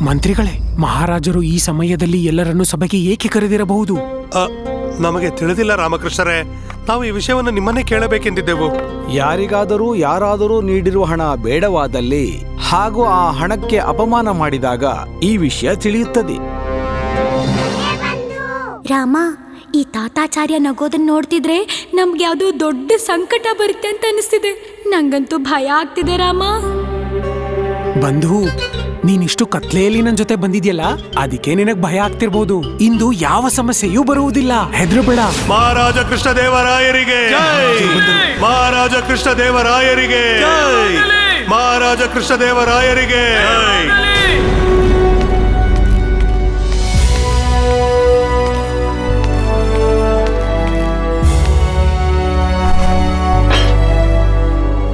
ಮಂತ್ರಿಗಳೇ, ಮಹಾರಾಜರು ಈ ಸಮಯದಲ್ಲಿ ಎಲ್ಲರನ್ನು ಸಭೆಗೆ ಏಕೆ ಕರೆದಿರಬಹುದು? ನಮಗೆ ತಿಳಿದಿಲ್ಲ ರಾಮಕೃಷ್ಣರೇ. ನಾವು ಈ ವಿಷಯವನ್ನು ನಿಮ್ಮನ್ನೇ ಕೇಳಬೇಕೆಂದಿದ್ದೆವು. ಯಾರಾದರೂ ನೀಡಿರುವ ಹಣ ಬೇಡವಾದಲ್ಲಿ ಹಾಗೂ ಆ ಹಣಕ್ಕೆ ಅಪಮಾನ ಮಾಡಿದಾಗ ಈ ವಿಷಯ ತಿಳಿಯುತ್ತದೆ. ರಾಮ, ಈ ತಾತಾಚಾರ್ಯ ನಗೋದನ್ನ ನೋಡ್ತಿದ್ರೆ ನಮ್ಗೆ ಯಾವ್ದೋ ದೊಡ್ಡ ಸಂಕಟ ಬರುತ್ತೆ ಅಂತ ಅನಿಸ್ತಿದೆ. ನಂಗಂತೂ ಭಯ ಆಗ್ತಿದೆ ರಾಮ. ಬಂಧು, ನೀನಿಷ್ಟು ಕತ್ಲೆಯಲ್ಲಿ ನನ್ ಜೊತೆ ಬಂದಿದ್ಯಲ್ಲ, ಅದಕ್ಕೆ ನಿನಗ್ ಭಯ ಆಗ್ತಿರ್ಬೋದು. ಇಂದು ಯಾವ ಸಮಸ್ಯೆಯೂ ಬರುವುದಿಲ್ಲ, ಹೆದರಬೇಡ. ಮಹಾರಾಜ ಕೃಷ್ಣದೇವರಾಯರಿಗೆ, ಮಹಾರಾಜ ಕೃಷ್ಣದೇವರಾಯರಿಗೆ, ಮಹಾರಾಜ ಕೃಷ್ಣದೇವರಾಯರಿಗೆ.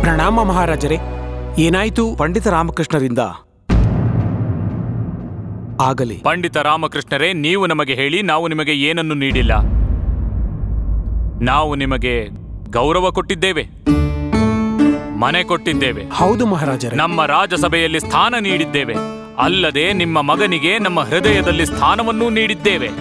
ಪ್ರಣಾಮ ಮಹಾರಾಜರೇ. ಏನಾಯ್ತು? ಪಂಡಿತ ರಾಮಕೃಷ್ಣರಿಂದ ಆಗಲಿ. ಪಂಡಿತ ರಾಮಕೃಷ್ಣರೇ, ನೀವು ನಮಗೆ ಹೇಳಿ, ನಾವು ನಿಮಗೆ ಏನನ್ನು ನೀಡಿಲ್ಲ. ನಾವು ನಿಮಗೆ ಗೌರವ ಕೊಟ್ಟಿದ್ದೇವೆ, ಮನೆ ಕೊಟ್ಟಿದ್ದೇವೆ. ಹೌದು ಮಹಾರಾಜರೇ. ನಮ್ಮ ರಾಜಸಭೆಯಲ್ಲಿ ಸ್ಥಾನ ನೀಡಿದ್ದೇವೆ. ಅಲ್ಲದೆ ನಿಮ್ಮ ಮಗನಿಗೆ ನಮ್ಮ ಹೃದಯದಲ್ಲಿ ಸ್ಥಾನವನ್ನೂ ನೀಡಿದ್ದೇವೆ.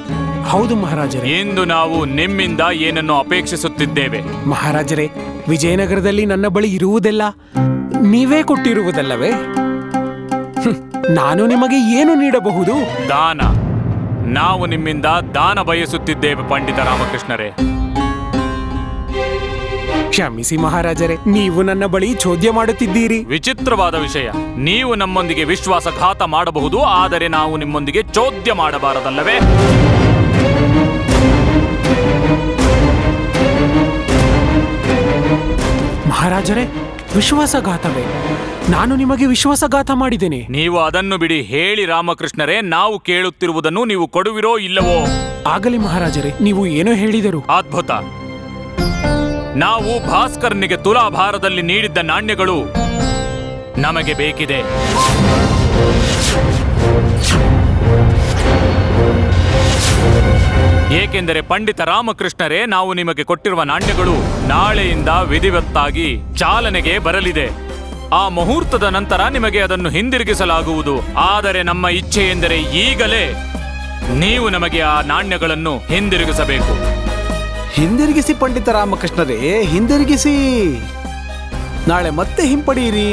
ಹೌದು ಮಹಾರಾಜರೇ. ಇಂದು ನಾವು ನಿಮ್ಮಿಂದ ಏನನ್ನು ಅಪೇಕ್ಷಿಸುತ್ತಿದ್ದೇವೆ. ಮಹಾರಾಜರೇ, ವಿಜಯನಗರದಲ್ಲಿ ನನ್ನ ಬಳಿ ಇರುವುದೆಲ್ಲ ನೀವೇ ಕೊಟ್ಟಿರುವುದಲ್ಲವೇ? ನಾನು ನಿಮಗೆ ಏನು ನೀಡಬಹುದು? ದಾನ. ನಾವು ನಿಮ್ಮಿಂದ ದಾನ ಬಯಸುತ್ತಿದ್ದೇವೆ ಪಂಡಿತ ರಾಮಕೃಷ್ಣರೇ. ಕ್ಷಮಿಸಿ ಮಹಾರಾಜರೇ, ನೀವು ನನ್ನ ಬಳಿ ಚೋದ್ಯ ಮಾಡುತ್ತಿದ್ದೀರಿ. ವಿಚಿತ್ರವಾದ ವಿಷಯ. ನೀವು ನಮ್ಮೊಂದಿಗೆ ವಿಶ್ವಾಸಘಾತ ಮಾಡಬಹುದು, ಆದರೆ ನಾವು ನಿಮ್ಮೊಂದಿಗೆ ಚೋದ್ಯ ಮಾಡಬಾರದಲ್ಲವೇ? ಮಹಾರಾಜರೇ, ವಿಶ್ವಾಸಘಾತವೇ? ನಾನು ನಿಮಗೆ ವಿಶ್ವಾಸಘಾತ ಮಾಡಿದ್ದೇನೆ? ನೀವು ಅದನ್ನು ಬಿಡಿ. ಹೇಳಿ ರಾಮಕೃಷ್ಣರೇ, ನಾವು ಕೇಳುತ್ತಿರುವುದನ್ನು ನೀವು ಕೊಡುವಿರೋ ಇಲ್ಲವೋ? ಆಗಲಿ ಮಹಾರಾಜರೇ, ನೀವು ಏನೋ ಹೇಳಿದರು. ಅದ್ಭುತ. ನಾವು ಭಾಸ್ಕರನಿಗೆ ತುಲಾಭಾರದಲ್ಲಿ ನೀಡಿದ್ದ ನಾಣ್ಯಗಳು ನಮಗೆ ಬೇಕಿದೆ. ಏಕೆಂದರೆ ಪಂಡಿತ ರಾಮಕೃಷ್ಣರೇ, ನಾವು ನಿಮಗೆ ಕೊಟ್ಟಿರುವ ನಾಣ್ಯಗಳು ನಾಳೆಯಿಂದ ವಿಧಿವತ್ತಾಗಿ ಚಾಲನೆಗೆ ಬರಲಿದೆ. ಆ ಮುಹೂರ್ತದ ನಂತರ ನಿಮಗೆ ಅದನ್ನು ಹಿಂದಿರುಗಿಸಲಾಗುವುದು. ಆದರೆ ನಮ್ಮ ಇಚ್ಛೆ ಎಂದರೆ ಈಗಲೇ ನೀವು ನಮಗೆ ಆ ನಾಣ್ಯಗಳನ್ನು ಹಿಂದಿರುಗಿಸಬೇಕು. ಹಿಂದಿರುಗಿಸಿ ಪಂಡಿತ ರಾಮಕೃಷ್ಣರೇ, ಹಿಂದಿರುಗಿಸಿ. ನಾಳೆ ಮತ್ತೆ ಹಿಂಪಡೆಯಿರಿ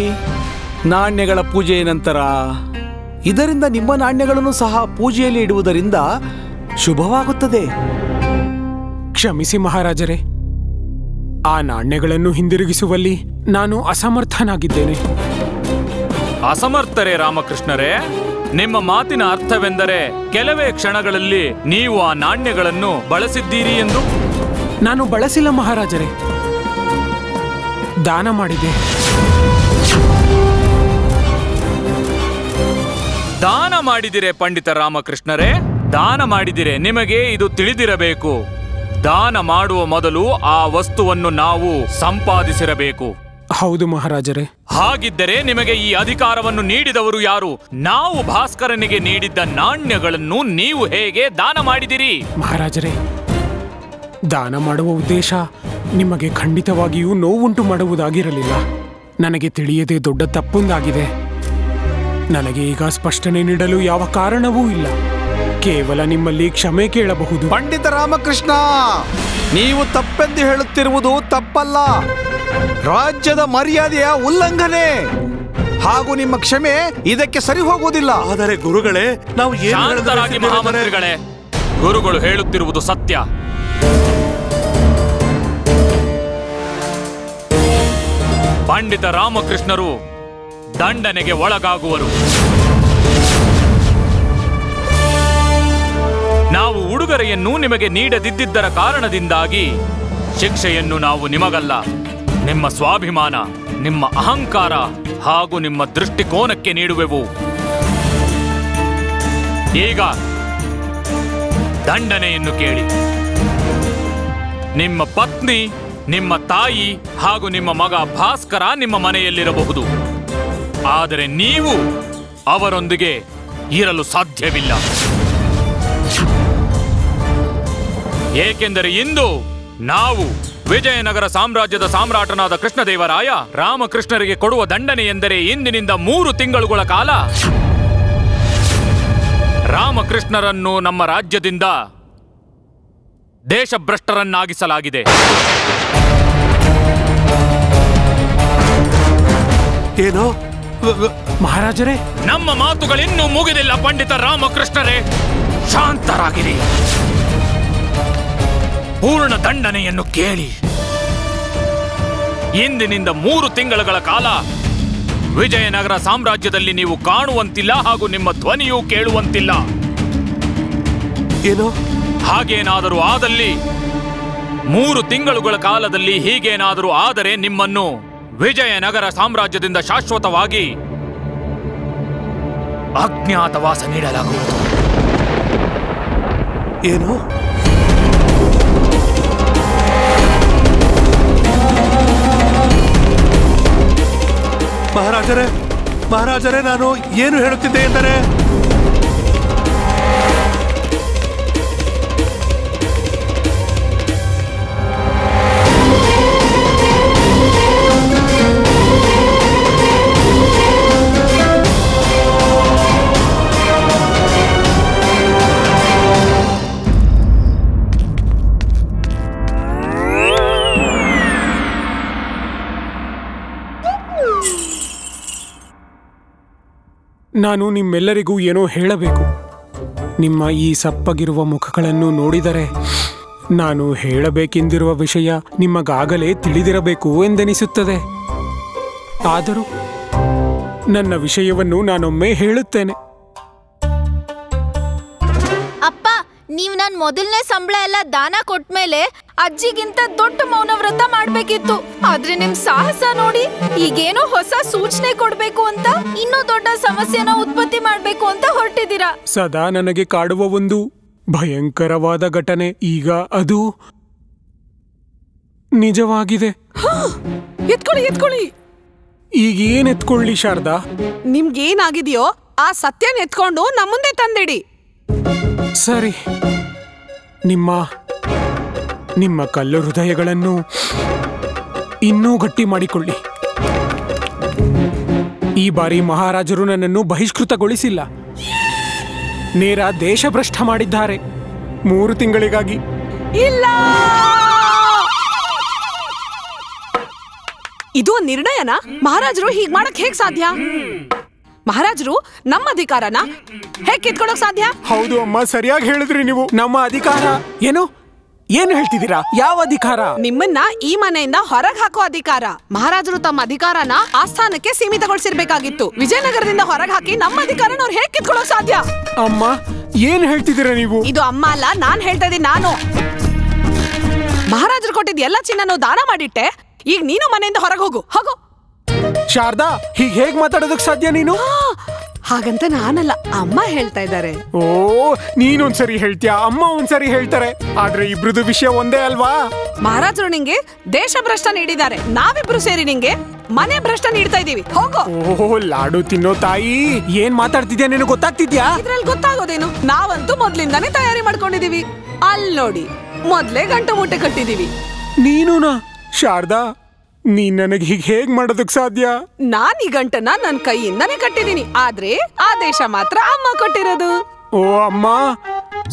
ನಾಣ್ಯಗಳ ಪೂಜೆಯ ನಂತರ. ಇದರಿಂದ ನಿಮ್ಮ ನಾಣ್ಯಗಳನ್ನು ಸಹ ಪೂಜೆಯಲ್ಲಿ ಇಡುವುದರಿಂದ ಶುಭವಾಗುತ್ತದೆ. ಕ್ಷಮಿಸಿ ಮಹಾರಾಜರೇ, ಆ ನಾಣ್ಯಗಳನ್ನು ಹಿಂದಿರುಗಿಸುವಲ್ಲಿ ನಾನು ಅಸಮರ್ಥನಾಗಿದ್ದೇನೆ. ಅಸಮರ್ಥರೇ ರಾಮಕೃಷ್ಣರೇ? ನಿಮ್ಮ ಮಾತಿನ ಅರ್ಥವೆಂದರೆ ಕೆಲವೇ ಕ್ಷಣಗಳಲ್ಲಿ ನೀವು ಆ ನಾಣ್ಯಗಳನ್ನು ಬಳಸಿದ್ದೀರಿ ಎಂದು? ನಾನು ಬಳಸಿಲ್ಲ ಮಹಾರಾಜರೇ, ದಾನ ಮಾಡಿದೆ. ದಾನ ಮಾಡಿದಿರೆ ಪಂಡಿತ ರಾಮಕೃಷ್ಣರೇ, ದಾನ ಮಾಡಿದಿರೆ. ನಿಮಗೆ ಇದು ತಿಳಿದಿರಬೇಕು. ದಾನ ಮಾಡುವ ಮೊದಲು ಆ ವಸ್ತುವನ್ನು ನಾವು ಸಂಪಾದಿಸಿರಬೇಕು. ಹೌದು ಮಹಾರಾಜರೇ. ಹಾಗಿದ್ದರೆ ನಿಮಗೆ ಈ ಅಧಿಕಾರವನ್ನು ನೀಡಿದವರು ಯಾರು? ನಾವು ಭಾಸ್ಕರನಿಗೆ ನೀಡಿದ್ದ ನಾಣ್ಯಗಳನ್ನು ನೀವು ಹೇಗೆ ದಾನ ಮಾಡಿದಿರಿ? ಮಹಾರಾಜರೇ, ದಾನ ಮಾಡುವ ಉದ್ದೇಶ ನಿಮಗೆ ಖಂಡಿತವಾಗಿಯೂ ನೋವುಂಟು ಮಾಡುವುದಾಗಿರಲಿಲ್ಲ. ನನಗೆ ತಿಳಿಯದೆ ದೊಡ್ಡ ತಪ್ಪೊಂದಾಗಿದೆ. ನನಗೆ ಈಗ ಸ್ಪಷ್ಟನೆ ನೀಡಲು ಯಾವ ಕಾರಣವೂ ಇಲ್ಲ. ಕೇವಲ ನಿಮ್ಮಲ್ಲಿ ಕ್ಷಮೆ ಕೇಳಬಹುದು. ಪಂಡಿತ ರಾಮಕೃಷ್ಣ, ನೀವು ತಪ್ಪೆಂದು ಹೇಳುತ್ತಿರುವುದು ತಪ್ಪಲ್ಲ, ರಾಜ್ಯದ ಮರ್ಯಾದೆಯ ಉಲ್ಲಂಘನೆ. ಹಾಗೂ ನಿಮ್ಮ ಕ್ಷಮೆ ಇದಕ್ಕೆ ಸರಿ ಹೋಗುವುದಿಲ್ಲ. ಆದರೆ ಗುರುಗಳೇ, ನಾವು ಶಾಂತರಾಗಿ ಮಹಾಮಂತ್ರಿಗಳೇ. ಗುರುಗಳು ಹೇಳುತ್ತಿರುವುದು ಸತ್ಯ. ಪಂಡಿತ ರಾಮಕೃಷ್ಣರು ದಂಡನೆಗೆ ಒಳಗಾಗುವರು. ನಾವು ಉಡುಗೊರೆಯನ್ನು ನಿಮಗೆ ನೀಡದಿದ್ದರ ಕಾರಣದಿಂದಾಗಿ ಶಿಕ್ಷೆಯನ್ನು ನಾವು ನಿಮಗಲ್ಲ, ನಿಮ್ಮ ಸ್ವಾಭಿಮಾನ, ನಿಮ್ಮ ಅಹಂಕಾರ ಹಾಗೂ ನಿಮ್ಮ ದೃಷ್ಟಿಕೋನಕ್ಕೆ ನೀಡುವೆವು. ಈಗ ದಂಡನೆಯನ್ನು ಕೇಳಿ. ನಿಮ್ಮ ಪತ್ನಿ, ನಿಮ್ಮ ತಾಯಿ ಹಾಗೂ ನಿಮ್ಮ ಮಗ ಭಾಸ್ಕರ ನಿಮ್ಮ ಮನೆಯಲ್ಲಿರಬಹುದು, ಆದರೆ ನೀವು ಅವರೊಂದಿಗೆ ಇರಲು ಸಾಧ್ಯವಿಲ್ಲ. ಏಕೆಂದರೆ ಇಂದು ನಾವು ವಿಜಯನಗರ ಸಾಮ್ರಾಜ್ಯದ ಸಾಮ್ರಾಟನಾದ ಕೃಷ್ಣದೇವರಾಯ ರಾಮಕೃಷ್ಣರಿಗೆ ಕೊಡುವ ದಂಡನೆ ಎಂದರೆ ಇಂದಿನಿಂದ 3 ತಿಂಗಳುಗಳ ಕಾಲ ರಾಮಕೃಷ್ಣರನ್ನು ನಮ್ಮ ರಾಜ್ಯದಿಂದ ದೇಶಭ್ರಷ್ಟರನ್ನಾಗಿಸಲಾಗಿದೆ. ಏನೋ ಮಹಾರಾಜರೇ, ನಮ್ಮ ಮಾತುಗಳಿನ್ನೂ ಮುಗಿದಿಲ್ಲ ಪಂಡಿತ ರಾಮಕೃಷ್ಣರೇ. ಶಾಂತರಾಗಿರಿ. ಪೂರ್ಣ ದಂಡನೆಯನ್ನು ಕೇಳಿ. ಇಂದಿನಿಂದ 3 ತಿಂಗಳುಗಳ ಕಾಲ ವಿಜಯನಗರ ಸಾಮ್ರಾಜ್ಯದಲ್ಲಿ ನೀವು ಕಾಣುವಂತಿಲ್ಲ ಹಾಗೂ ನಿಮ್ಮ ಧ್ವನಿಯೂ ಕೇಳುವಂತಿಲ್ಲ. ಏನೋ ಹಾಗೇನಾದರೂ ಆದಲ್ಲಿ 3 ತಿಂಗಳುಗಳ ಕಾಲದಲ್ಲಿ ಹೀಗೇನಾದರೂ ಆದರೆ ನಿಮ್ಮನ್ನು ವಿಜಯನಗರ ಸಾಮ್ರಾಜ್ಯದಿಂದ ಶಾಶ್ವತವಾಗಿ ಅಜ್ಞಾತವಾಸ ನೀಡಲಾಗುವುದು. ಏನು ಮಹಾರಾಜರೇ, ಮಹಾರಾಜರೇ, ನಾನು ಏನು ಹೇಳುತ್ತಿದ್ದೆ ಎಂದರೆ ನಾನು ನಿಮ್ಮೆಲ್ಲರಿಗೂ ಏನೋ ಹೇಳಬೇಕು. ನಿಮ್ಮ ಈ ಸಪ್ಪಗಿರುವ ಮುಖಗಳನ್ನು ನೋಡಿದರೆ ನಾನು ಹೇಳಬೇಕೆಂದಿರುವ ವಿಷಯ ನಿಮಗಾಗಲೇ ತಿಳಿದಿರಬೇಕು ಎಂದೆನಿಸುತ್ತದೆ. ಆದರೂ ನನ್ನ ವಿಷಯವನ್ನು ನಾನೊಮ್ಮೆ ಹೇಳುತ್ತೇನೆ. ಅಪ್ಪ, ನೀವು ನನ್ನ ಮೊದಲನೇ ಸಂಬಳ ಎಲ್ಲ ದಾನ ಕೊಟ್ಮೇಲೆ ಅಜ್ಜಿಗಿಂತ ದೊಡ್ಡ ಮೌನವ್ರತ ಮಾಡ್ಬೇಕಿತ್ತು. ಆದ್ರೆ ನಿಮ್ ಸಾಹಸ ನೋಡಿ, ಈಗೇನೋ ಹೊಸ ಸೂಚನೆ ಕೊಡ್ಬೇಕು ಅಂತ ಇನ್ನೂ ದೊಡ್ಡ ಸಮಸ್ಯೆನ ಉತ್ಪತ್ತಿ ಮಾಡ್ಬೇಕು ಅಂತ ಹೊರಟಿದ್ದೀರಾ. ಸದಾ ನನಗೆ ಕಾಡುವ ಒಂದು ಭಯಂಕರವಾದ ಘಟನೆ ಈಗ ಅದು ನಿಜವಾಗಿದೆ. ಎತ್ಕೊಳ್ಳಿ. ಈಗೇನ್ ಎತ್ಕೊಳ್ಳಿ ಶಾರದಾ? ನಿಮ್ಗೇನಾಗಿದೆಯೋ ಆ ಸತ್ಯನ ಎತ್ಕೊಂಡು ನಮ್ಮ ಮುಂದೆ ತಂದಿಡಿ. ಸರಿ, ನಿಮ್ಮ ಕಲ್ಲು ಹೃದಯಗಳನ್ನು ಇನ್ನೂ ಗಟ್ಟಿ ಮಾಡಿಕೊಳ್ಳಿ. ಈ ಬಾರಿ ಮಹಾರಾಜರು ನನ್ನನ್ನು ಬಹಿಷ್ಕೃತಗೊಳಿಸಿಲ್ಲ, ನೇರ ದೇಶಭ್ರಷ್ಟ ಮಾಡಿದ್ದಾರೆ 3 ತಿಂಗಳಿಗಾಗಿ. ಇಲ್ಲ, ಇದು ನಿರ್ಣಯನ? ಮಹಾರಾಜರು ಹೀಗ್ ಮಾಡಕ್ ಹೇಗ್ ಸಾಧ್ಯ? ಮಹಾರಾಜರು ನಮ್ಮ ಅಧಿಕಾರನ ಹೇಗ್ ಕಿತ್ಕೊಳಕ್ ಸಾಧ್ಯ? ಹೌದು ಅಮ್ಮ, ಸರಿಯಾಗಿ ಹೇಳಿದ್ರಿ ನೀವು. ನಮ್ಮ ಅಧಿಕಾರ ಏನು ಹೇಳ್ತಿದ್ದೀರಾ? ಯಾವ ಅಧಿಕಾರ? ನಿಮ್ಮನ್ನ ಈ ಮನೆಯಿಂದ ಹೊರಗೆ ಹಾಕೋ ಅಧಿಕಾರ. ಮಹಾರಾಜರು ತಮ್ಮ ಅಧಿಕಾರನ ಆಸ್ಥಾನಕ್ಕೆ ಸೀಮಿತಗೊಳಿಸಿರ್ಬೇಕಾಗಿತ್ತು. ವಿಜಯನಗರದಿಂದ ಹೊರಗೆ ಹಾಕಿ ನಮ್ಮ ಅಧಿಕಾರನ ಅವ್ರು ಹೇಗ್ ಕಿತ್ಕೊಳಕ್ ಸಾಧ್ಯ? ಅಮ್ಮ, ಏನ್ ಹೇಳ್ತಿದ್ದೀರಾ ನೀವು? ಇದು ಅಮ್ಮ ಅಲ್ಲ, ನಾನ್ ಹೇಳ್ತಾ ಇದ್ದೀನಿ. ನಾನು ಮಹಾರಾಜರು ಕೊಟ್ಟಿದ್ ಎಲ್ಲ ಚಿನ್ನನು ದಾನ ಮಾಡಿಟ್ಟೆ. ಈಗ ನೀನು ಮನೆಯಿಂದ ಹೊರಗೆ ಹೋಗು. ಶಾರದಾ, ಹೀಗೆ ಹೇಗ್ ಮಾತಾಡೋದಕ್ ಸಾಧ್ಯ ನೀನು? ಹಾಗಂತ ನಾನಲ್ಲ, ಅಮ್ಮ ಹೇಳ್ತಾ ಇದ್ದಾರೆ. ಓ, ನೀನೊಂದ್ಸರಿ ಹೇಳ್ತೀಯಾ, ಅಮ್ಮ ಒಂದ್ಸರಿ ಹೇಳ್ತಾರೆ. ಆದ್ರೆ ಇಬ್ರದು ವಿಷಯ ಒಂದೇ ಅಲ್ವಾ? ಮಹಾರಾಜರು ನಿಂಗೆ ದೇಶ ಭ್ರಷ್ಟ ನೀಡಿದ್ದಾರೆ, ನಾವಿಬ್ರು ಸೇರಿ ನಿಂಗೆ ಮನೆ ಭ್ರಷ್ಟ ನೀಡ್ತಾ ಇದೀವಿ. ಹೋಗೋ. ಓ, ಲಾಡು ತಿನ್ನೋ ತಾಯಿ, ಏನ್ ಮಾತಾಡ್ತಿದ್ಯಾ? ನಿನಗೆ ಗೊತ್ತಾಗ್ತಿದ್ಯಾ? ಇದ್ರಲ್ಲಿ ಗೊತ್ತಾಗೋದೇನು? ನಾವಂತೂ ಮೊದ್ಲಿಂದಾನೇ ತಯಾರಿ ಮಾಡ್ಕೊಂಡಿದೀವಿ. ಅಲ್ಲಿ ನೋಡಿ, ಮೊದ್ಲೇ ಗಂಟು ಮೂಟೆ ಕಟ್ಟಿದೀವಿ. ನೀನುನಾ? ಶಾರದಾ, ನೀನ್ ನನಗೆ ಹೀಗೆ ಹೇಗ್ ಮಾಡೋದಕ್ ಸಾಧ್ಯ? ನಾನ್ ಈ ಗಂಟನ್ನ ನನ್ ಕೈಯಿಂದಾನೇ ಕಟ್ಟಿದೀನಿ, ಆದ್ರೆ ಆದೇಶ ಮಾತ್ರ ಅಮ್ಮ ಕೊಟ್ಟಿರೋದು. ಓ ಅಮ್ಮ,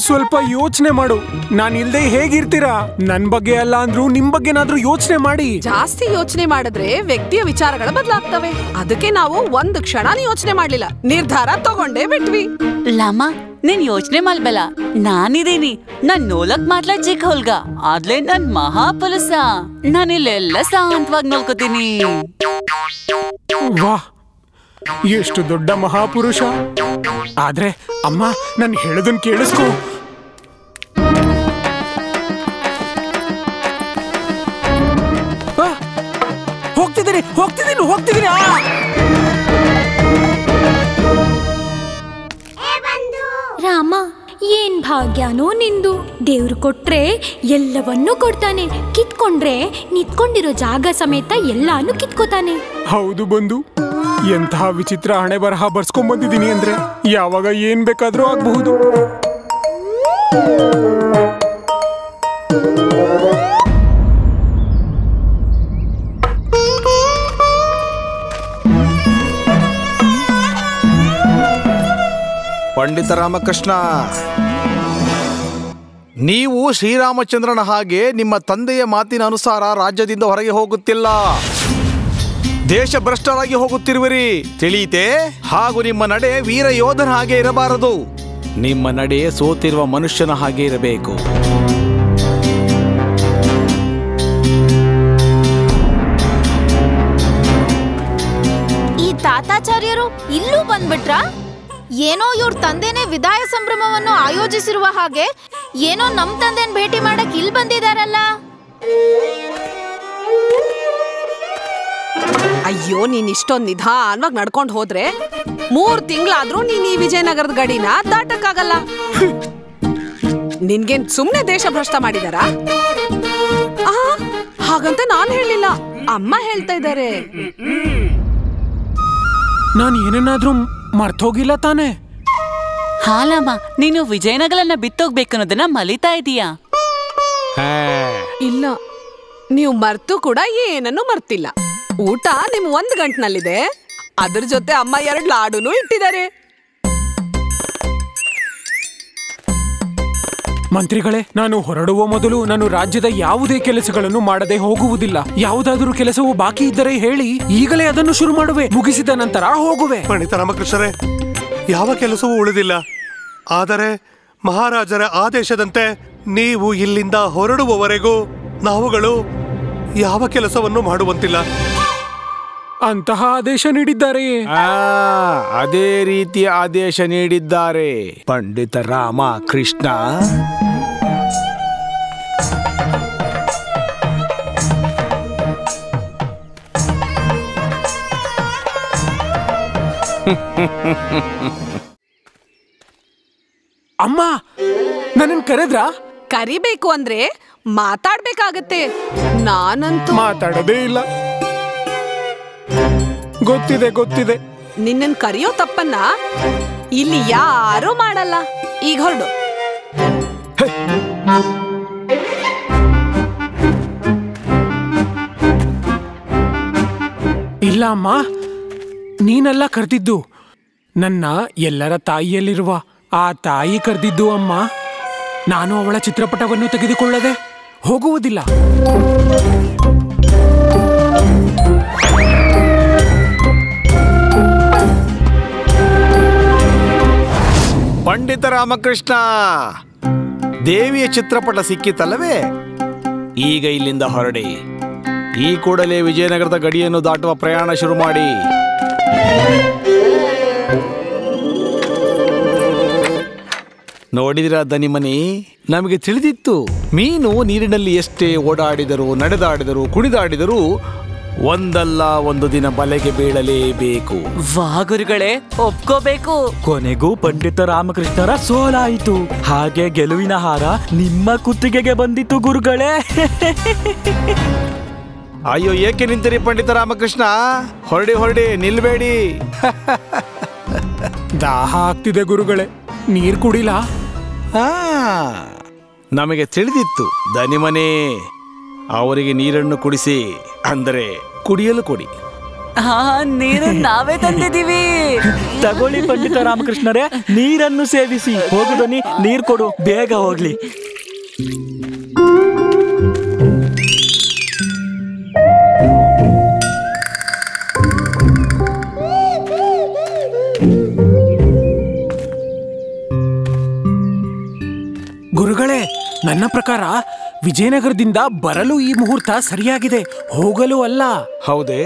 ಸ್ವಲ್ಪ ಯೋಚನೆ ಮಾಡು. ನಾನ್ ಇಲ್ದೆ ಹೇಗಿರ್ತೀರಾ? ನನ್ ಬಗ್ಗೆ ಅಲ್ಲ ಅಂದ್ರೂ ನಿಮ್ ಬಗ್ಗೆನಾದ್ರೂ ಯೋಚನೆ ಮಾಡಿ. ಜಾಸ್ತಿ ಯೋಚನೆ ಮಾಡಿದ್ರೆ ವ್ಯಕ್ತಿಯ ವಿಚಾರಗಳು ಬದಲಾಗ್ತವೆ. ಅದಕ್ಕೆ ನಾವು ಒಂದು ಕ್ಷಣ ಯೋಚನೆ ಮಾಡ್ಲಿಲ್ಲ, ನಿರ್ಧಾರ ತಗೊಂಡೇ ಬಿಟ್ವಿ. ಲಾಮ, ನೀನ್ ಯೋಚನೆ ಮಾಡ್ಬೇಡ, ನಾನಿದ್ದೀನಿ. ನಾನ್ ನೋಲಕ್ ಮಾತ್ಲ ಚಿಕ್ಕ ಹೊಲ್ಗ, ಆದ್ಲೆ ನನ್ ಮಹಾಪುಲಸ. ನಾನಿಲ್ಲೆಲ್ಲ ಶಾಂತವಾಗಿ ನೋಡ್ಕೋತೀನಿ. ವಾಹ್, ಎಷ್ಟು ದೊಡ್ಡ ಮಹಾಪುರುಷ. ಆದ್ರೆ ಅಮ್ಮ, ನಾನು ಹೇಳೋದನ್ನ ಕೇಳಿಸ್ಕೊ. ಹೋಗ್ತಿದ್ದೀನಿ. ರಾಮ, ಏನ್ ಭಾಗ್ಯನೋ ನಿಂದು. ದೇವ್ರು ಕೊಟ್ರೆ ಎಲ್ಲವನ್ನೂ ಕೊಡ್ತಾನೆ, ಕಿತ್ಕೊಂಡ್ರೆ ನಿತ್ಕೊಂಡಿರೋ ಜಾಗ ಸಮೇತ ಎಲ್ಲಾನು ಕಿತ್ಕೋತಾನೆ. ಹೌದು ಬಂದು, ಎಂತಹ ವಿಚಿತ್ರ ಹಣೆ ಬರಹ ಬರ್ಸ್ಕೊಂಡ್ ಬಂದಿದ್ದೀನಿ ಅಂದ್ರೆ ಯಾವಾಗ ಏನ್ ಬೇಕಾದ್ರೂ ಆಗ್ಬಹುದು. ಪಂಡಿತ ರಾಮಕೃಷ್ಣ, ನೀವು ಶ್ರೀರಾಮಚಂದ್ರನ ಹಾಗೆ ನಿಮ್ಮ ತಂದೆಯ ಮಾತಿನ ಅನುಸಾರ ರಾಜ್ಯದಿಂದ ಹೊರಗೆ ಹೋಗುತ್ತಿಲ್ಲ, ದೇಶಭ್ರಷ್ಟರಾಗಿ ಹೋಗುತ್ತಿರುವಿರಿ, ತಿಳಿಯಿತೆ? ಹಾಗೂ ನಿಮ್ಮ ನಡೆ ವೀರ ಯೋಧನ ಹಾಗೆ ಇರಬಾರದು, ನಿಮ್ಮ ನಡೆ ಸೋತಿರುವ ಮನುಷ್ಯನ ಹಾಗೆ ಇರಬೇಕು. ಈ ತಾತಾಚಾರ್ಯರು ಇಲ್ಲೂ ಬಂದ್ಬಿಟ್ರ? ಏನೋ ಇವ್ರ ತಂದೆನೇ ವಿದಾಯ ಸಂಭ್ರಮವನ್ನು ಆಯೋಜಿಸಿರುವ ಹಾಗೆ ಏನೋ ನಮ್ ತಂದೆನ್ ಭೇಟಿ ಮಾಡಕ್ ಇಲ್ಲಿ ಬಂದಿದಾರಲ್ಲ. ಅಯ್ಯೋ, ನೀನ್ ಇಷ್ಟೊಂದ್ ನಿಧಾನವಾಗಿ ನಡ್ಕೊಂಡು ಹೋದ್ರೆ 3 ತಿಂಗಳಾದ್ರೂ ನೀನ್ ಈ ವಿಜಯನಗರದ ಗಡಿನ ದಾಟಕ್ಕಾಗಲ್ಲ. ನಿನ್ಗೇನ್ ಸುಮ್ನೆ ದೇಶ ಭ್ರಷ್ಟ ಮಾಡಿದಾರ? ಹಾಗಂತ ನಾನ್ ಹೇಳಿಲ್ಲ, ಅಮ್ಮ ಹೇಳ್ತಾ ಇದ್ದಾರೆ. ನಾನು ಏನನ್ನಾದ್ರೂ ಮರ್ತೋಗಿಲ್ಲ ತಾನೆ? ಹಾಲಮ್ಮ, ನೀನು ವಿಜಯನಗರನ ಬಿತ್ತೋಗ್ಬೇಕು ಅನ್ನೋದನ್ನ ಮಲಿತಾ ಇದೀಯಾ? ಇಲ್ಲ, ನೀವು ಮರ್ತು ಕೂಡ ಏನನ್ನು ಮರ್ತಿಲ್ಲ. ಊಟ ನಿಮ್ 1 ಗಂಟನಲ್ಲಿದೆ, ಅದ್ರ ಜೊತೆ ಅಮ್ಮ 2 ಲಾಡುನು ಇಟ್ಟಿದ್ದಾರೆ. ಮಂತ್ರಿಗಳೇ, ನಾನು ಹೊರಡುವ ಮೊದಲು ನಾನು ರಾಜ್ಯದ ಯಾವುದೇ ಕೆಲಸಗಳನ್ನು ಮಾಡದೆ ಹೋಗುವುದಿಲ್ಲ. ಯಾವುದಾದರೂ ಕೆಲಸವು ಬಾಕಿ ಇದ್ದರೆ ಹೇಳಿ, ಈಗಲೇ ಅದನ್ನು ಶುರು ಮಾಡುವೆ, ಮುಗಿಸಿದ ನಂತರ ಹೋಗುವೆ. ಪಂಡಿತ ರಾಮಕೃಷ್ಣರೇ, ಯಾವ ಕೆಲಸವೂ ಉಳಿದಿಲ್ಲ. ಆದರೆ ಮಹಾರಾಜರ ಆದೇಶದಂತೆ ನೀವು ಇಲ್ಲಿಂದ ಹೊರಡುವವರೆಗೂ ನಾವುಗಳು ಯಾವ ಕೆಲಸವನ್ನು ಮಾಡುವಂತಿಲ್ಲ. ಅಂತಹ ಆದೇಶ ನೀಡಿದ್ದಾರೆ? ಅದೇ ರೀತಿಯ ಆದೇಶ ನೀಡಿದ್ದಾರೆ ಪಂಡಿತ ರಾಮ ಕೃಷ್ಣ. ಅಮ್ಮ, ನನ್ನನ್ನು ಕರೆದ್ರಾ? ಕರಿಬೇಕು ಅಂದ್ರೆ ಮಾತಾಡ್ಬೇಕಾಗತ್ತೆ. ನಾನಂತೂ ಮಾತಾಡೋದೇ ಇಲ್ಲ. ಗೊತ್ತಿದೆ. ನಿನ್ನನ್ ಕರೆಯೋ ತಪ್ಪನ್ನ ಇಲ್ಲಿ ಯಾರೂ ಮಾಡಲ್ಲ. ಈಗ ಹೊರಡು. ಇಲ್ಲ ಅಮ್ಮ, ನೀನೆಲ್ಲ ಕರೆದಿದ್ದು ನನ್ನ ಎಲ್ಲರ ತಾಯಿಯಲ್ಲಿರುವ ಆ ತಾಯಿ ಕರೆದಿದ್ದು ಅಮ್ಮ. ನಾನು ಅವಳ ಚಿತ್ರಪಟವನ್ನು ತೆಗೆದುಕೊಳ್ಳದೆ ಹೋಗುವುದಿಲ್ಲ. ಪಂಡಿತ ರಾಮಕೃಷ್ಣ, ದೇವಿಯ ಚಿತ್ರಪಟ ಸಿಕ್ಕಿತಲ್ಲವೇ? ಈಗ ಇಲ್ಲಿಂದ ಹೊರಡಿ. ಈ ಕೂಡಲೇ ವಿಜಯನಗರದ ಗಡಿಯನ್ನು ದಾಟುವ ಪ್ರಯಾಣ ಶುರು ಮಾಡಿ. ನೋಡಿದಿರ ದನಿಮನಿ, ನಮಗೆ ತಿಳಿದಿತ್ತು ಮೀನು ನೀರಿನಲ್ಲಿ ಎಷ್ಟೇ ಓಡಾಡಿದರೂ, ನಡೆದಾಡಿದರೂ, ಕುಣಿದಾಡಿದರೂ ಒಂದಲ್ಲ ಒಂದು ದಿನ ಬಲೆಗೆ ಬೀಳಲೇಬೇಕು. ವಾ ಗುರುಗಳೇ, ಒಪ್ಕೋಬೇಕು. ಕೊನೆಗೂ ಪಂಡಿತ ರಾಮಕೃಷ್ಣರ ಸೋಲಾಯಿತು. ಹಾಗೆ ಗೆಲುವಿನ ಹಾರ ನಿಮ್ಮ ಕುತ್ತಿಗೆಗೆ ಬಂದಿತ್ತು ಗುರುಗಳೇ. ಅಯ್ಯೋ, ಏಕೆ ನಿಂತಿರಿ ಪಂಡಿತ ರಾಮಕೃಷ್ಣ? ಹೊರಡಿ, ನಿಲ್ಬೇಡಿ. ದಾಹ ಆಗ್ತಿದೆ ಗುರುಗಳೇ, ನೀರ್ ಕುಡಿಲಾ? ನಮಗೆ ತಿಳಿದಿತ್ತು ದನಿಮನೆ. ಅವರಿಗೆ ನೀರನ್ನು ಕುಡಿಸಿ, ಅಂದರೆ ಕುಡಿಯಲು ಕೊಡಿ. ನೀರು ನಾವೇ ತಂದಿದ್ದೀವಿ. ತಗೊಳ್ಳಿ ಪಂಡಿತ ರಾಮಕೃಷ್ಣರೇ, ನೀರನ್ನು ಸೇವಿಸಿ. ಹೋಗುದನಿ, ನೀರ್ ಕೊಡು, ಬೇಗ ಹೋಗ್ಲಿ. ಗುರುಗಳೇ, ನನ್ನ ಪ್ರಕಾರ ವಿಜಯನಗರದಿಂದ ಬರಲು ಈ ಮುಹೂರ್ತ ಸರಿಯಾಗಿದೆ, ಹೋಗಲು ಅಲ್ಲ. ಹೌದೇ?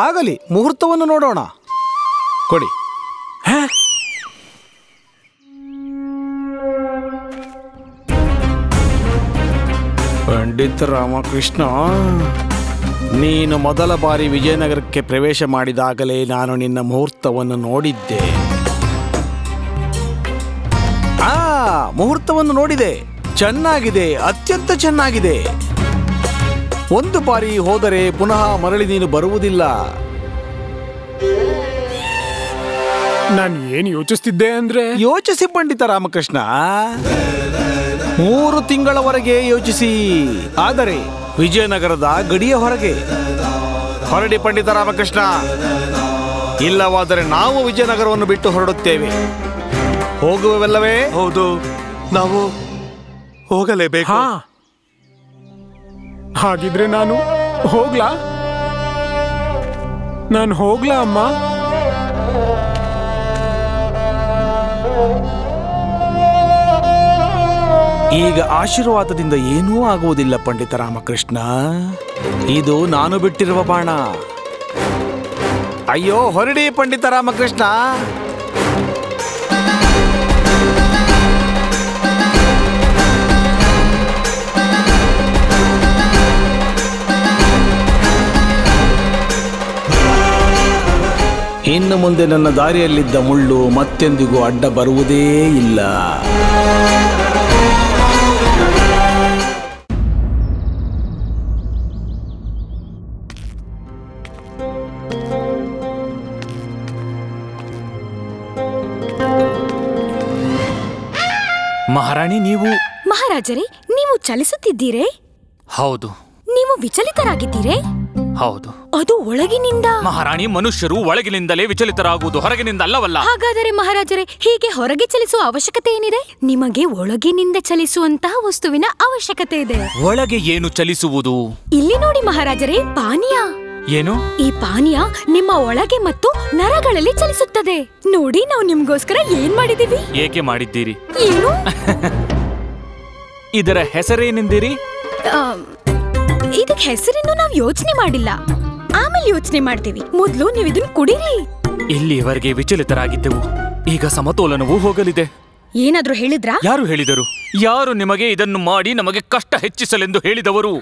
ಆಗಲಿ, ಮುಹೂರ್ತವನ್ನು ನೋಡೋಣ. ಕೊಡಿ. ಪಂಡಿತ ರಾಮಕೃಷ್ಣ, ನೀನು ಮೊದಲ ಬಾರಿ ವಿಜಯನಗರಕ್ಕೆ ಪ್ರವೇಶ ಮಾಡಿದಾಗಲೇ ನಾನು ನಿನ್ನ ಮುಹೂರ್ತವನ್ನು ನೋಡಿದ್ದೆ. ಮುಹೂರ್ತವನ್ನು ನೋಡಿದೆ. ಚೆನ್ನಾಗಿದೆ, ಅತ್ಯಂತ ಚೆನ್ನಾಗಿದೆ. ಒಂದು ಬಾರಿ ಹೋದರೆ ಪುನಃ ಮರಳಿ ನೀನು ಬರುವುದಿಲ್ಲ. ನಾನು ಏನು ಯೋಚಿಸ್ತಿದ್ದೆ ಅಂದ್ರೆ, ಯೋಚಿಸಿ ಪಂಡಿತ ರಾಮಕೃಷ್ಣ, 3 ತಿಂಗಳವರೆಗೆ ಯೋಚಿಸಿ. ಆದರೆ ವಿಜಯನಗರದ ಗಡಿಯ ಹೊರಗೆ. ಹೊರಡಿ ಪಂಡಿತ ರಾಮಕೃಷ್ಣ, ಇಲ್ಲವಾದರೆ ನಾವು ವಿಜಯನಗರವನ್ನು ಬಿಟ್ಟು ಹೊರಡುತ್ತೇವೆ. ಹೋಗುವವಲ್ಲವೇ? ಹೌದು, ನಾವು ಹೋಗಲೇಬೇಕು. ಹಾ, ಹಾಗಿದ್ರೆ ನಾನು ಹೋಗ್ಲಾ ಅಮ್ಮ? ಈಗ ಆಶೀರ್ವಾದದಿಂದ ಏನೂ ಆಗುವುದಿಲ್ಲ ಪಂಡಿತ ರಾಮಕೃಷ್ಣ. ಇದು ನಾನು ಬಿಟ್ಟಿರುವ ಬಾಣ. ಅಯ್ಯೋ, ಹೊರಡಿ ಪಂಡಿತ ರಾಮಕೃಷ್ಣ. ಇನ್ನು ಮುಂದೆ ನನ್ನ ದಾರಿಯಲ್ಲಿದ್ದ ಮುಳ್ಳು ಮತ್ತೆಂದಿಗೂ ಅಡ್ಡ ಬರುವುದೇ ಇಲ್ಲ. ಮಹಾರಾಣಿ, ನೀವು ಮಹಾರಾಜರೇ, ನೀವು ಚಲಿಸುತ್ತಿದ್ದೀರೇ? ಹೌದು. ನೀವು ವಿಚಲಿತರಾಗಿದ್ದೀರೇ? ಹೌದು. ಅದು ಒಳಗಿನಿಂದ. ಮಹಾರಾಣಿ, ಮನುಷ್ಯರು ಒಳಗಿನಿಂದಲೇ ವಿಚಲಿತರಾಗುವುದು, ಹೊರಗಿನಿಂದ ಅಲ್ಲವಲ್ಲ. ಹಾಗಾದರೆ ಮಹಾರಾಜರೇ, ಹೀಗೆ ಹೊರಗೆ ಚಲಿಸುವ ಅವಶ್ಯಕತೆ ಏನಿದೆ? ನಿಮಗೆ ಒಳಗಿನಿಂದ ಚಲಿಸುವಂತಹ ವಸ್ತುವಿನ ಅವಶ್ಯಕತೆ ಇದೆ. ಒಳಗೆ ಏನು ಚಲಿಸುವುದು? ಇಲ್ಲಿ ನೋಡಿ ಮಹಾರಾಜರೇ, ಪಾನೀಯ. ಏನು? ಈ ಪಾನೀಯ ನಿಮ್ಮ ಒಳಗೆ ಮತ್ತು ನರಗಳಲ್ಲಿ ಚಲಿಸುತ್ತದೆ. ನೋಡಿ, ನಾವು ನಿಮ್ಗೋಸ್ಕರ ಏನ್ ಮಾಡಿದೀವಿ. ಏಕೆ ಮಾಡಿದ್ದೀರಿ? ಏನು? ಇದರ ಹೆಸರೇನೆಂದಿರಿ? ಇದಕ್ಕೆ ಹೆಸರಿನ್ನು ನಾವು ಯೋಚನೆ ಮಾಡಿಲ್ಲ, ಆಮೇಲೆ ಯೋಚನೆ ಮಾಡ್ತೀವಿ. ಮೊದ್ಲು ನೀವು ಇದನ್ನ ಕುಡೀರಿ. ಇಲ್ಲಿಯವರೆಗೆ ವಿಚಲಿತರಾಗಿದ್ದೆವು, ಈಗ ಸಮತೋಲನವೂ ಹೋಗಲಿದೆ. ಏನಾದ್ರೂ ಹೇಳಿದ್ರಾ? ಯಾರು ಹೇಳಿದರು? ಯಾರು ನಿಮಗೆ ಇದನ್ನು ಮಾಡಿ ನಮಗೆ ಕಷ್ಟ ಹೆಚ್ಚಿಸಲೆಂದು ಹೇಳಿದವರು?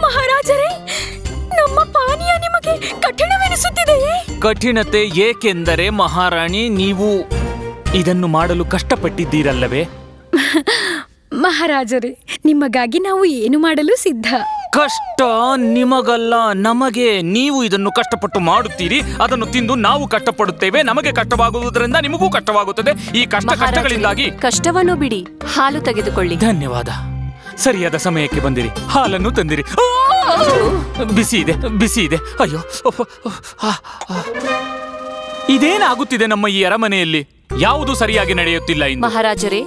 ಮಹಾರಾಜರೇ, ನಮ್ಮ ಪಾನೀಯ ನಿಮಗೆ ಕಠಿಣವೆನಿಸುತ್ತಿದೆಯೇ? ಕಠಿಣತೆ ಏಕೆಂದರೆ ಮಹಾರಾಣಿ, ನೀವು ಇದನ್ನು ಮಾಡಲು ಕಷ್ಟಪಟ್ಟಿದ್ದೀರಲ್ಲವೇ? ಮಹಾರಾಜರೇ, ನಿಮಗಾಗಿ ನಾವು ಏನು ಮಾಡಲು ಸಿದ್ಧ. ಕಷ್ಟ ನಿಮಗಲ್ಲ, ನಮಗೆ. ನೀವು ಇದನ್ನು ಕಷ್ಟಪಟ್ಟು ಮಾಡುತ್ತೀರಿ, ಅದನ್ನು ತಿಂದು ನಾವು ಕಷ್ಟಪಡುತ್ತೇವೆ. ನಮಗೆ ಕಷ್ಟವಾಗುವುದರಿಂದ ನಿಮಗೂ ಕಷ್ಟವಾಗುತ್ತದೆ. ಈ ಕಷ್ಟಗಳಿಂದಾಗಿ ಕಷ್ಟವನ್ನು ಬಿಡಿ, ಹಾಲು ತೆಗೆದುಕೊಳ್ಳಿ. ಧನ್ಯವಾದ. ಸರಿಯಾದ ಸಮಯಕ್ಕೆ ಬಂದಿರಿ. ಹಾಲನ್ನು ತಂದಿರಿ. ಬಿಸಿ ಇದೆ, ಬಿಸಿ ಇದೆ. ಅಯ್ಯೋ, ಇದೇನಾಗುತ್ತಿದೆ ನಮ್ಮ ಈ ಅರಮನೆಯಲ್ಲಿ? ಯಾವುದು ಸರಿಯಾಗಿ ನಡೆಯುತ್ತಿಲ್ಲ ಇಂದು. ಮಹಾರಾಜರೇ,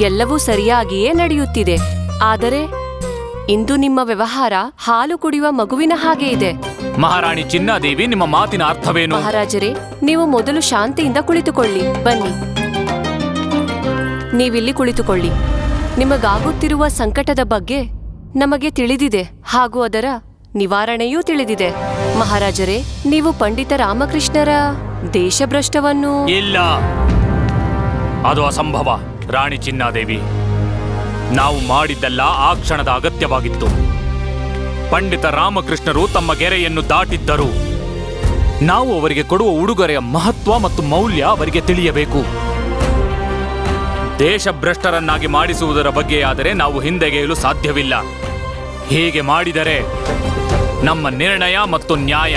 ಎಲ್ಲವೂ ಸರಿಯಾಗಿಯೇ ನಡೆಯುತ್ತಿದೆ. ಆದರೆ ಇಂದು ನಿಮ್ಮ ವ್ಯವಹಾರ ಹಾಲು ಕುಡಿಯುವ ಮಗುವಿನ ಹಾಗೆ ಇದೆ. ಮಹಾರಾಣಿ ಚಿನ್ನಾದೇವಿ, ನಿಮ್ಮ ಮಾತಿನ ಅರ್ಥವೇನು? ಮಹಾರಾಜರೇ, ನೀವು ಮೊದಲು ಶಾಂತಿಯಿಂದ ಕುಳಿತುಕೊಳ್ಳಿ. ಬನ್ನಿ, ನೀವಿಲ್ಲಿ ಕುಳಿತುಕೊಳ್ಳಿ. ನಿಮಗಾಗುತ್ತಿರುವ ಸಂಕಟದ ಬಗ್ಗೆ ನಮಗೆ ತಿಳಿದಿದೆ, ಹಾಗೂ ಅದರ ನಿವಾರಣೆಯೂ ತಿಳಿದಿದೆ. ಮಹಾರಾಜರೇ, ನೀವು ಪಂಡಿತ ರಾಮಕೃಷ್ಣರ ದೇಶಭ್ರಷ್ಟವನ್ನು... ಇಲ್ಲ, ಅದು ಅಸಂಭವ. ರಾಣಿ ಚಿನ್ನಾದೇವಿ, ನಾವು ಮಾಡಿದ್ದೆಲ್ಲ ಆ ಕ್ಷಣದ ಅಗತ್ಯವಾಗಿತ್ತು. ಪಂಡಿತ ರಾಮಕೃಷ್ಣರು ತಮ್ಮ ಗೆರೆಯನ್ನು ದಾಟಿದ್ದರು. ನಾವು ಅವರಿಗೆ ಕೊಡುವ ಉಡುಗೊರೆಯ ಮಹತ್ವ ಮತ್ತು ಮೌಲ್ಯ ಅವರಿಗೆ ತಿಳಿಯಬೇಕು. ದೇಶಭ್ರಷ್ಟರನ್ನಾಗಿ ಮಾಡಿಸುವುದರ ಬಗ್ಗೆಯಾದರೆ ನಾವು ಹಿಂದೆಗೆಯಲು ಸಾಧ್ಯವಿಲ್ಲ. ಹೀಗೆ ಮಾಡಿದರೆ ನಮ್ಮ ನಿರ್ಣಯ ಮತ್ತು ನ್ಯಾಯ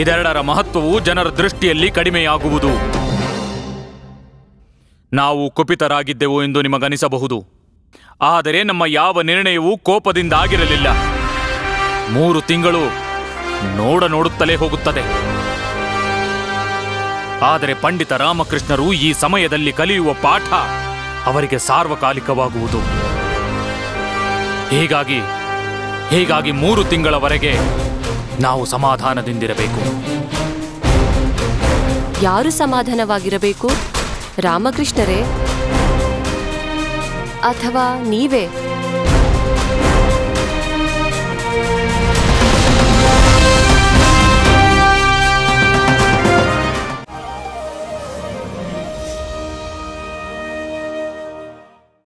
ಇದೆರಡರ ಮಹತ್ವವು ಜನರ ದೃಷ್ಟಿಯಲ್ಲಿ ಕಡಿಮೆಯಾಗುವುದು. ನಾವು ಕುಪಿತರಾಗಿದ್ದೆವು ಎಂದು ನಿಮಗನಿಸಬಹುದು, ಆದರೆ ನಮ್ಮ ಯಾವ ನಿರ್ಣಯವೂ ಕೋಪದಿಂದ ಆಗಿರಲಿಲ್ಲ. 3 ತಿಂಗಳು ನೋಡುತ್ತಲೇ ಹೋಗುತ್ತದೆ. ಆದರೆ ಪಂಡಿತ ರಾಮಕೃಷ್ಣರು ಈ ಸಮಯದಲ್ಲಿ ಕಲಿಯುವ ಪಾಠ ಅವರಿಗೆ ಸಾರ್ವಕಾಲಿಕವಾಗುವುದು. ಹೀಗಾಗಿ 3 ತಿಂಗಳವರೆಗೆ ನಾವು ಸಮಾಧಾನದಿಂದಿರಬೇಕು. ಯಾರು ಸಮಾಧಾನವಾಗಿರಬೇಕು? ರಾಮಕೃಷ್ಣರೇ ಅಥವಾ ನೀವೇ?